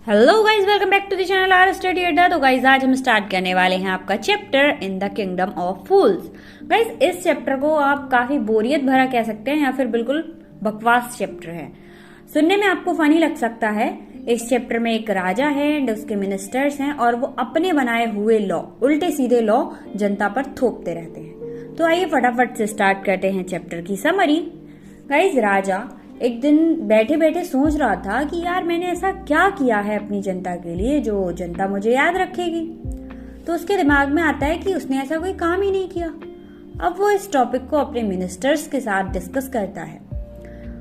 Hello guys, welcome back to the channel our study Adda. तो guys आज हम start करने वाले हैं आपका chapter in the kingdom of fools. Guys इस चैप्टर को आप काफी बोरियत भरा कह सकते हैं या फिर बिल्कुल बकवास चैप्टर है। सुनने में आपको फनी लग सकता है। इस चैप्टर में एक राजा है एंड उसके मिनिस्टर्स हैं और वो अपने बनाए हुए लॉ, उल्टे सीधे लॉ जनता पर थोपते रहते हैं। तो आइए फटाफट से स्टार्ट करते हैं चैप्टर की समरी। गाइज राजा एक दिन बैठे बैठे सोच रहा था कि यार मैंने ऐसा क्या किया है अपनी जनता के लिए जो जनता मुझे याद रखेगी। तो उसके दिमाग में आता है कि उसने ऐसा कोई काम ही नहीं किया। अब वो इस टॉपिक को अपने मिनिस्टर्स के साथ डिस्कस करता है।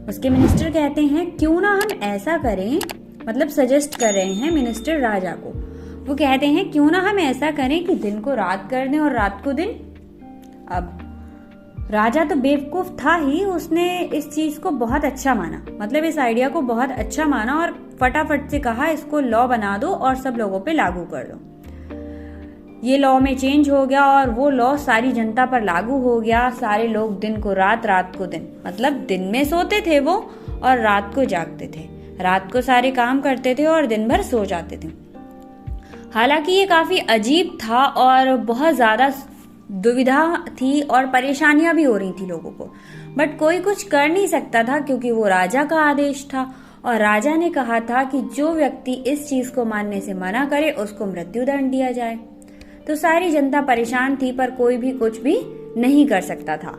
उसके मिनिस्टर कहते हैं क्यों ना हम ऐसा करें, मतलब सजेस्ट कर रहे हैं मिनिस्टर राजा को। वो कहते हैं क्यों ना हम ऐसा करें कि दिन को रात कर दें और रात को दिन। अब राजा तो बेवकूफ था ही, उसने इस चीज को बहुत अच्छा माना, मतलब इस आइडिया को बहुत अच्छा माना और फटाफट से कहा इसको लॉ बना दो और सब लोगों पे लागू कर दो। ये लॉ में चेंज हो गया और वो लॉ सारी जनता पर लागू हो गया। सारे लोग दिन को रात, रात को दिन, मतलब दिन में सोते थे वो और रात को जागते थे। रात को सारे काम करते थे और दिन भर सो जाते थे। हालांकि ये काफी अजीब था और बहुत ज्यादा दुविधा थी और परेशानियां भी हो रही थी लोगों को, बट कोई कुछ कर नहीं सकता था क्योंकि वो राजा का आदेश था। और राजा ने कहा था कि जो व्यक्ति इस चीज को मानने से मना करे उसको मृत्युदंड दिया जाए। तो सारी जनता परेशान थी पर कोई भी कुछ भी नहीं कर सकता था।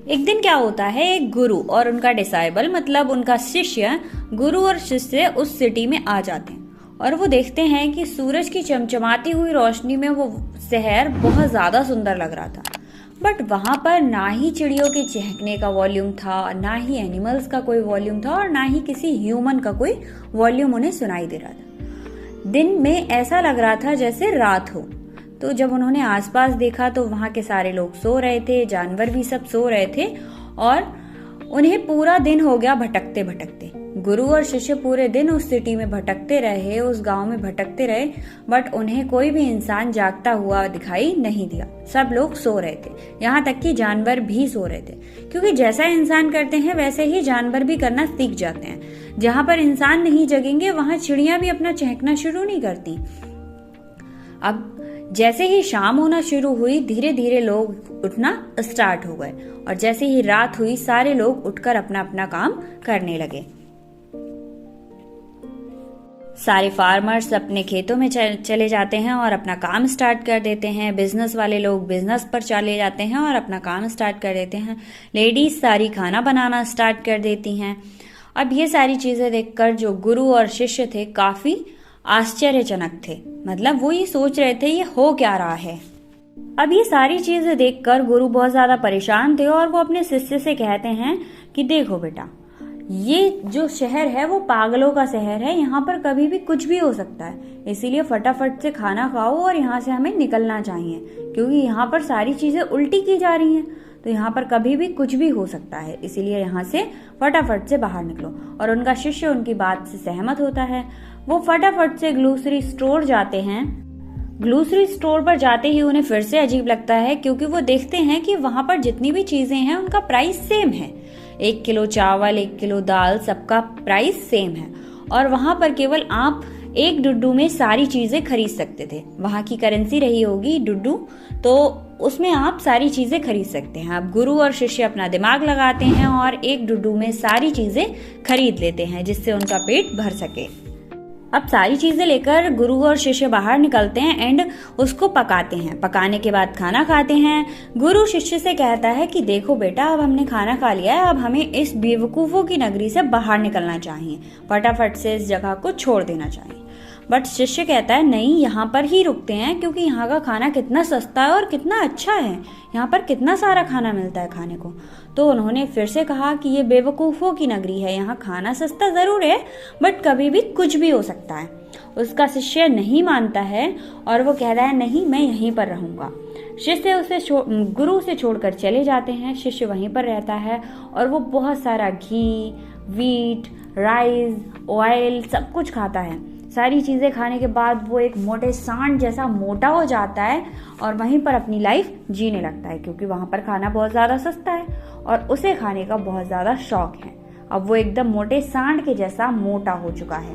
एक दिन क्या होता है, एक गुरु और उनका डिसाइबल, मतलब उनका शिष्य, गुरु और शिष्य उस सिटी में आ जाते हैं और वो देखते हैं कि सूरज की चमचमाती हुई रोशनी में वो शहर बहुत ज्यादा सुंदर लग रहा था। बट वहां पर ना ही चिड़ियों के चहकने का वॉल्यूम था, ना ही एनिमल्स का कोई वॉल्यूम था और ना ही किसी ह्यूमन का कोई वॉल्यूम उन्हें सुनाई दे रहा था। दिन में ऐसा लग रहा था जैसे रात हो। तो जब उन्होंने आसपास देखा तो वहां के सारे लोग सो रहे थे, जानवर भी सब सो रहे थे और उन्हें पूरा दिन हो गया भटकते भटकते। गुरु और शिष्य पूरे दिन उस सिटी में भटकते रहे, उस गांव में भटकते रहे, बट उन्हें कोई भी इंसान जागता हुआ दिखाई नहीं दिया। सब लोग सो रहे थे, यहाँ तक कि जानवर भी सो रहे थे, क्योंकि जैसा इंसान करते हैं वैसे ही जानवर भी करना सीख जाते हैं। जहाँ पर इंसान नहीं जगेंगे वहां चिड़ियां भी अपना चहकना शुरू नहीं करती। अब जैसे ही शाम होना शुरू हुई धीरे धीरे लोग उठना स्टार्ट हो गए और जैसे ही रात हुई सारे लोग उठकर अपना अपना काम करने लगे। सारे फार्मर्स अपने खेतों में चले जाते हैं और अपना काम स्टार्ट कर देते हैं। बिजनेस वाले लोग बिजनेस पर चले जाते हैं और अपना काम स्टार्ट कर देते हैं। लेडीज सारी खाना बनाना स्टार्ट कर देती हैं। अब ये सारी चीजें देखकर जो गुरु और शिष्य थे काफी आश्चर्यजनक थे, मतलब वो ये सोच रहे थे ये हो क्या रहा है। अब ये सारी चीजें देखकर गुरु बहुत ज्यादा परेशान थे और वो अपने शिष्य से कहते हैं कि देखो बेटा, ये जो शहर है वो पागलों का शहर है, यहाँ पर कभी भी कुछ भी हो सकता है, इसीलिए फटाफट से खाना खाओ और यहाँ से हमें निकलना चाहिए, क्योंकि यहाँ पर सारी चीजें उल्टी की जा रही हैं, तो यहाँ पर कभी भी कुछ भी हो सकता है, इसीलिए यहाँ से फटाफट से बाहर निकलो। और उनका शिष्य उनकी बात से सहमत होता है। वो फटाफट से ग्लोसरी स्टोर जाते हैं। ग्लोसरी स्टोर पर जाते ही उन्हें फिर से अजीब लगता है क्योंकि वो देखते हैं कि वहां पर जितनी भी चीजें हैं उनका प्राइस सेम है। 1 किलो चावल, 1 किलो दाल, सबका प्राइस सेम है और वहां पर केवल आप एक डुड्डू में सारी चीजें खरीद सकते थे। वहां की करेंसी रही होगी डुड्डू, तो उसमें आप सारी चीजें खरीद सकते हैं। अब गुरु और शिष्य अपना दिमाग लगाते हैं और एक डुड्डू में सारी चीजें खरीद लेते हैं जिससे उनका पेट भर सके। अब सारी चीजें लेकर गुरु और शिष्य बाहर निकलते हैं एंड उसको पकाते हैं। पकाने के बाद खाना खाते हैं। गुरु शिष्य से कहता है कि देखो बेटा, अब हमने खाना खा लिया है, अब हमें इस बेवकूफों की नगरी से बाहर निकलना चाहिए, फटाफट से इस जगह को छोड़ देना चाहिए। बट शिष्य कहता है नहीं, यहाँ पर ही रुकते हैं क्योंकि यहाँ का खाना कितना सस्ता है और कितना अच्छा है, यहाँ पर कितना सारा खाना मिलता है खाने को। तो उन्होंने फिर से कहा कि ये बेवकूफों की नगरी है, यहाँ खाना सस्ता जरूर है बट कभी भी कुछ भी हो सकता है। उसका शिष्य नहीं मानता है और वो कहता है नहीं, मैं यहीं पर रहूंगा। शिष्य उसे गुरु से छोड़कर चले जाते हैं। शिष्य वहीं पर रहता है और वो बहुत सारा घी, वीट, राइस, ऑयल सब कुछ खाता है। सारी चीजें खाने के बाद वो एक मोटे सांड जैसा मोटा हो जाता है और वहीं पर अपनी लाइफ जीने लगता है क्योंकि वहां पर खाना बहुत ज्यादा सस्ता है और उसे खाने का बहुत ज्यादा शौक है। अब वो एकदम मोटे सांड के जैसा मोटा हो चुका है।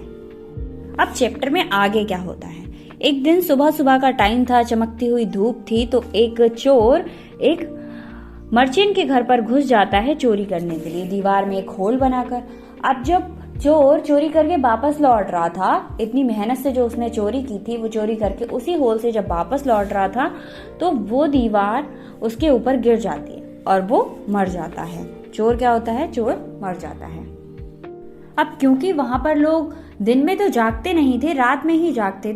अब चैप्टर में आगे क्या होता है। एक दिन सुबह सुबह का टाइम था, चमकती हुई धूप थी, तो एक चोर एक मर्चेंट के घर पर घुस जाता है चोरी करने के लिए, दीवार में एक होल बनाकर। अब जब चोर चोरी करके वापस लौट रहा था, इतनी मेहनत से जो उसने चोरी की थी, वो चोरी करके उसी होल से जब वापस लौट रहा था, तो वो दीवार उसके ऊपर गिर जाती है और वो मर जाता है। चोर क्या होता है? चोर मर जाता है। अब क्योंकि वहां पर लोग दिन में तो जागते नहीं थे, रात में ही जागते,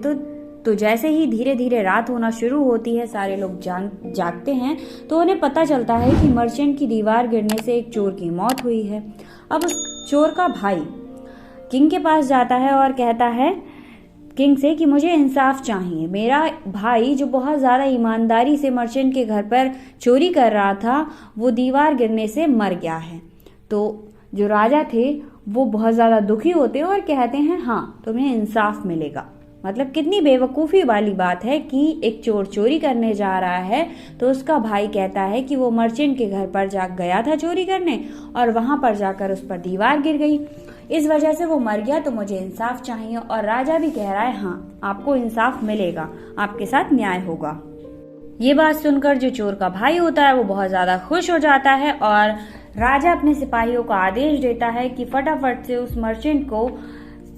तो जैसे ही धीरे धीरे रात होना शुरू होती है, सारे लोग जागते हैं, तो उन्हें पता चलता है कि मर्चेंट की दीवार गिरने से एक चोर की मौत हुई है। अब उस चोर का भाई किंग के पास जाता है और कहता है किंग से कि मुझे इंसाफ चाहिए, मेरा भाई जो बहुत ज्यादा ईमानदारी से मर्चेंट के घर पर चोरी कर रहा था, वो दीवार गिरने से मर गया है। तो जो राजा थे वो बहुत ज्यादा दुखी होते हैं और कहते हैं हाँ, तुम्हें इंसाफ मिलेगा। मतलब कितनी बेवकूफ़ी वाली बात है कि एक चोर चोरी करने जा रहा है, तो उसका भाई कहता है कि वो मर्चेंट के घर पर जा गया था चोरी करने और वहां पर जाकर उस पर दीवार गिर गई, इस वजह से वो मर गया, तो मुझे इंसाफ चाहिए। और राजा भी कह रहा है हाँ, आपको इंसाफ मिलेगा, आपके साथ न्याय होगा। ये बात सुनकर जो चोर का भाई होता है वो बहुत ज्यादा खुश हो जाता है और राजा अपने सिपाहियों को आदेश देता है कि फटाफट से उस मर्चेंट को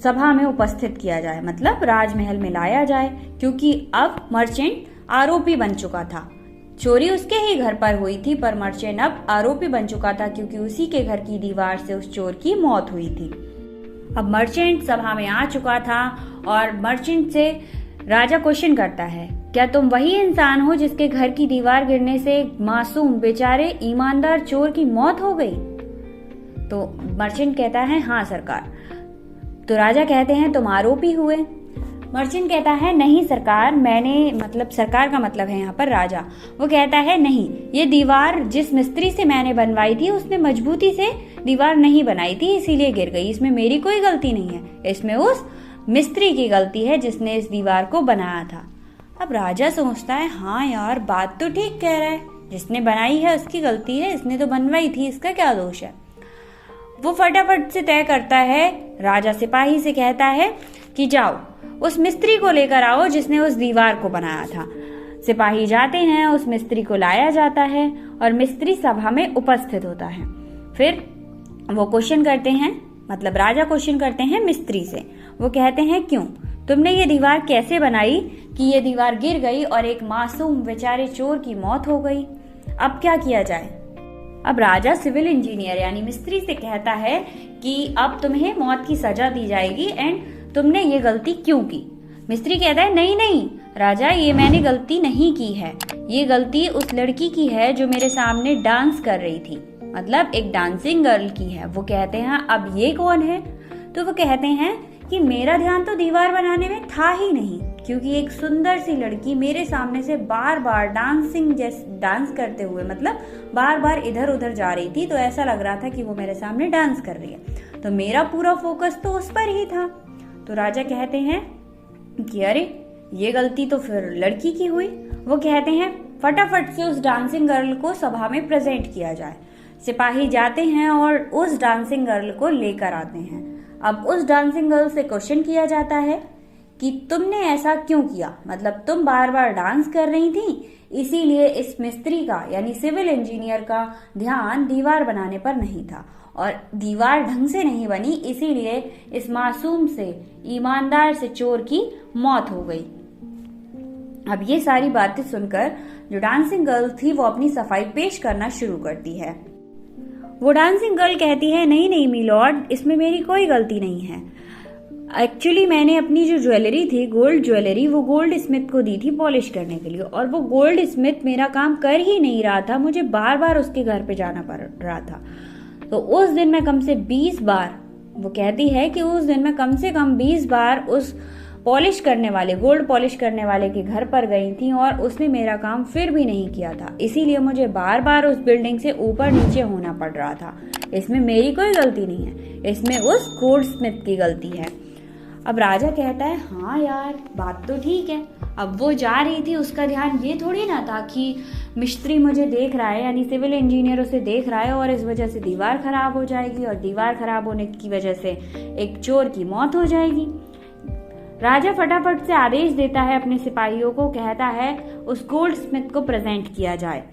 सभा में उपस्थित किया जाए, मतलब राजमहल में लाया जाए, क्योंकि अब मर्चेंट आरोपी बन चुका था। चोरी उसके ही घर पर हुई थी, पर मर्चेंट अब आरोपी बन चुका था क्योंकि उसी के घर की दीवार से उस चोर की मौत हुई थी। अब मर्चेंट सभा में आ चुका था और मर्चेंट से राजा क्वेश्चन करता है, क्या तुम वही इंसान हो जिसके घर की दीवार गिरने से एक मासूम बेचारे ईमानदार चोर की मौत हो गई? तो मर्चेंट कहता है हाँ सरकार। तो राजा कहते हैं तुम आरोपी हुए? मर्चेंट कहता है नहीं सरकार, मैंने, मतलब सरकार का मतलब है यहाँ पर राजा, वो कहता है नहीं, ये दीवार जिस मिस्त्री से मैंने बनवाई थी उसने मजबूती से दीवार नहीं बनाई थी, इसीलिए गिर गई, इसमें मेरी कोई गलती नहीं है, इसमें उस मिस्त्री की गलती है जिसने इस दीवार को बनाया था। अब राजा सोचता है हाँ यार, बात तो ठीक कह रहा है, जिसने बनाई है उसकी गलती है, इसने तो बनवाई थी, इसका क्या दोष है। वो फटाफट से तय करता है, राजा सिपाही से कहता है कि जाओ उस मिस्त्री को लेकर आओ जिसने उस दीवार को बनाया था। सिपाही जाते हैं, उस मिस्त्री को लाया जाता है और मिस्त्री सभा में उपस्थित होता है। फिर वो क्वेश्चन करते हैं, मतलब राजा क्वेश्चन करते हैं मिस्त्री से। वो कहते हैं क्यों, तुमने ये दीवार कैसे बनाई कि ये दीवार गिर गई और एक मासूम बेचारे चोर की मौत हो गई, अब क्या किया जाए। अब राजा सिविल इंजीनियर यानी मिस्त्री से कहता है कि अब तुम्हें मौत की सजा दी जाएगी एंड तुमने ये गलती क्यों की। मिस्त्री कहता है नहीं नहीं राजा, ये मैंने गलती नहीं की है, ये गलती उस लड़की की है जो मेरे सामने डांस कर रही थी, मतलब एक डांसिंग गर्ल की है। वो कहते हैं अब ये कौन है? तो वो कहते हैं कि मेरा ध्यान तो दीवार बनाने में था ही नहीं, क्योंकि एक सुंदर सी लड़की मेरे सामने से बार बार डांस करते हुए, मतलब बार बार इधर उधर जा रही थी, तो ऐसा लग रहा था कि वो मेरे सामने डांस कर रही है, तो मेरा पूरा फोकस तो उस पर ही था। तो राजा कहते हैं कि अरे ये गलती तो फिर लड़की की हुई। वो कहते हैं फटाफट से उस डांसिंग गर्ल को सभा में प्रेजेंट किया जाए। सिपाही जाते हैं और उस डांसिंग गर्ल को लेकर आते हैं। अब उस डांसिंग गर्ल से क्वेश्चन किया जाता है कि तुमने ऐसा क्यों किया, मतलब तुम बार बार डांस कर रही थी, इसीलिए इस मिस्त्री का यानी सिविल इंजीनियर का ध्यान दीवार बनाने पर नहीं था और दीवार ढंग से नहीं बनी, इसीलिए इस मासूम से ईमानदार से चोर की मौत हो गई। अब ये सारी बातें सुनकर जो डांसिंग गर्ल थी वो अपनी सफाई पेश करना शुरू करती है। वो डांसिंग गर्ल कहती है नहीं नहीं मिलॉर्ड, इसमें मेरी कोई गलती नहीं है। एक्चुअली मैंने अपनी जो ज्वेलरी थी, गोल्ड ज्वेलरी, वो गोल्ड स्मिथ को दी थी पॉलिश करने के लिए, और वो गोल्ड स्मिथ मेरा काम कर ही नहीं रहा था, मुझे बार बार उसके घर पे जाना पड़ रहा था। तो उस दिन मैं कम से 20 बार, वो कहती है कि उस दिन मैं कम से कम 20 बार उस पॉलिश करने वाले, गोल्ड पॉलिश करने वाले के घर पर गई थी और उसने मेरा काम फिर भी नहीं किया था, इसीलिए मुझे बार बार उस बिल्डिंग से ऊपर नीचे होना पड़ रहा था। इसमें मेरी कोई गलती नहीं है, इसमें उस गोल्ड स्मिथ की गलती है। अब राजा कहता है हाँ यार, बात तो ठीक है। अब वो जा रही थी, उसका ध्यान ये थोड़ी ना था कि मिस्त्री मुझे देख रहा है, यानी सिविल इंजीनियर उसे देख रहा है और इस वजह से दीवार खराब हो जाएगी और दीवार खराब होने की वजह से एक चोर की मौत हो जाएगी। राजा फटाफट से आदेश देता है अपने सिपाहियों को, कहता है उस गोल्ड स्मिथ को प्रेजेंट किया जाए।